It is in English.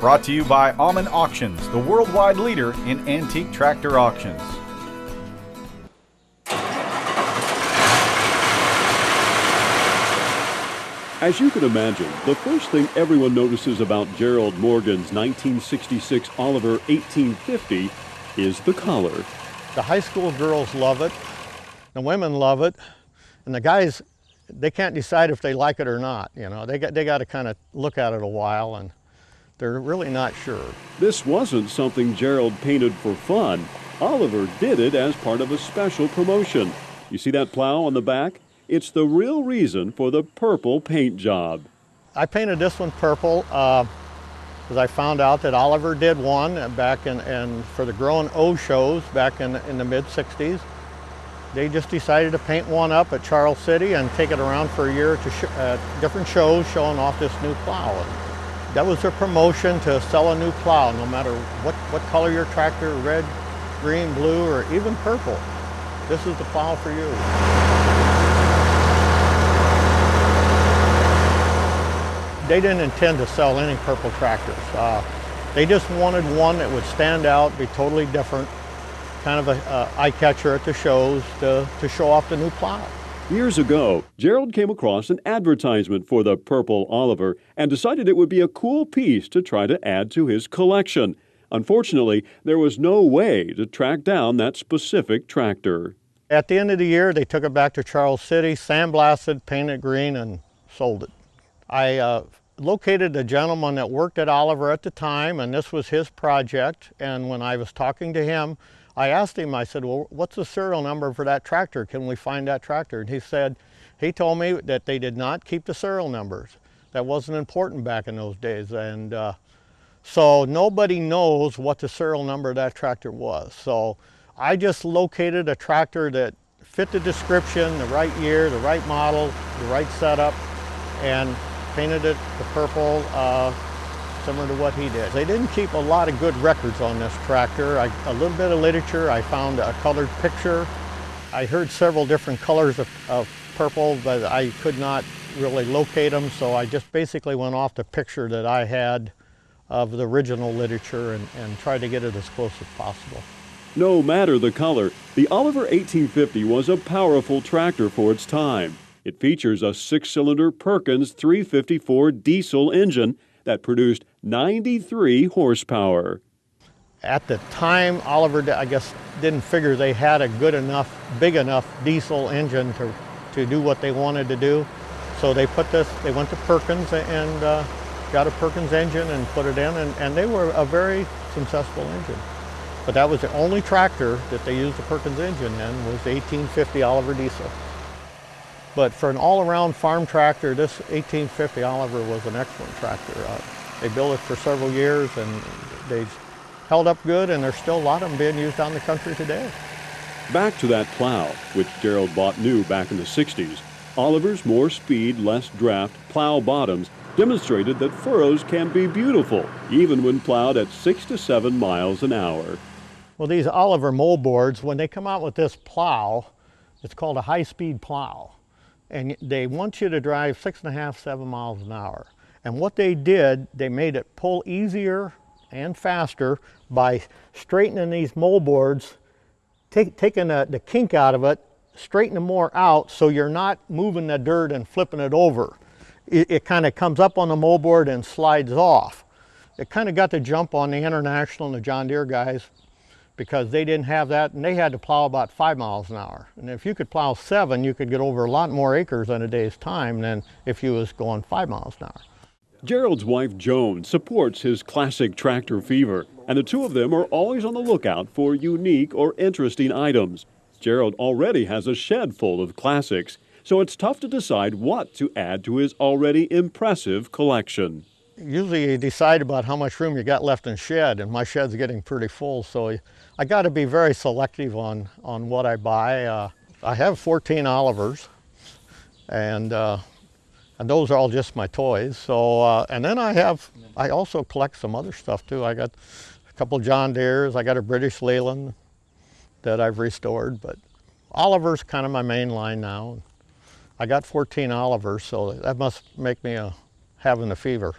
Brought to you by Alman Auctions, the worldwide leader in antique tractor auctions. As you can imagine, the first thing everyone notices about Gerald Morgan's 1966 Oliver 1850 is the collar. The high school girls love it, the women love it, and the guys, they can't decide if they like it or not. You know, they got to kind of look at it a while, and they're really not sure. This wasn't something Gerald painted for fun. Oliver did it as part of a special promotion. You see that plow on the back? It's the real reason for the purple paint job. I painted this one purple because I found out that Oliver did one back for the Growing O shows back in the mid-60s. They just decided to paint one up at Charles City and take it around for a year to different shows showing off this new plow. And that was their promotion, to sell a new plow, no matter what color your tractor, red, green, blue, or even purple. This is the plow for you. They didn't intend to sell any purple tractors. They just wanted one that would stand out, be totally different, kind of a eye-catcher at the shows to show off the new plow. Years ago, Gerald came across an advertisement for the purple Oliver and decided it would be a cool piece to try to add to his collection. Unfortunately, there was no way to track down that specific tractor. At the end of the year, they took it back to Charles City, sandblasted, painted green, and sold it. I located a gentleman that worked at Oliver at the time, and this was his project. And when I was talking to him, I asked him, I said, well, what's the serial number for that tractor? Can we find that tractor? And he told me that they did not keep the serial numbers. That wasn't important back in those days. And so nobody knows what the serial number of that tractor was. So I just located a tractor that fit the description, the right year, the right model, the right setup, and painted it the purple, similar to what he did. They didn't keep a lot of good records on this tractor. A little bit of literature, I found a colored picture. I heard several different colors of purple, but I could not really locate them, so I just basically went off the picture that I had of the original literature and tried to get it as close as possible. No matter the color, the Oliver 1850 was a powerful tractor for its time. It features a 6-cylinder Perkins 354 diesel engine that produced 93 horsepower. At the time, Oliver, I guess, didn't figure they had a big enough diesel engine to do what they wanted to do. So they went to Perkins and got a Perkins engine and put it in, and they were a very successful engine. But that was the only tractor that they used the Perkins engine in, was the 1850 Oliver diesel. But for an all-around farm tractor, this 1850 Oliver was an excellent tractor. They built it for several years, and they held up good, and there's still a lot of them being used out in the country today. Back to that plow, which Gerald bought new back in the 60s. Oliver's more speed, less draft plow bottoms demonstrated that furrows can be beautiful, even when plowed at 6 to 7 miles an hour. Well, these Oliver moldboards, when they come out with this plow, it's called a high-speed plow. And they want you to drive 6.5, 7 miles an hour. And what they did, they made it pull easier and faster by straightening these moldboards, taking the kink out of it, straightening them more out so you're not moving the dirt and flipping it over. It kind of comes up on the moldboard and slides off. It kind of got the jump on the International and the John Deere guys, because they didn't have that, and they had to plow about 5 miles an hour. And if you could plow 7, you could get over a lot more acres in a day's time than if you was going 5 miles an hour. Gerald's wife Joan supports his classic tractor fever, and the two of them are always on the lookout for unique or interesting items. Gerald already has a shed full of classics, so it's tough to decide what to add to his already impressive collection. Usually you decide about how much room you got left in the shed, and my shed's getting pretty full, so I got to be very selective on what I buy. I have 14 Olivers, and those are all just my toys. So and then I also collect some other stuff too. I got a couple John Deeres. I got a British Leyland that I've restored, but Oliver's kind of my main line now. I got 14 Olivers, so that must make me having a fever.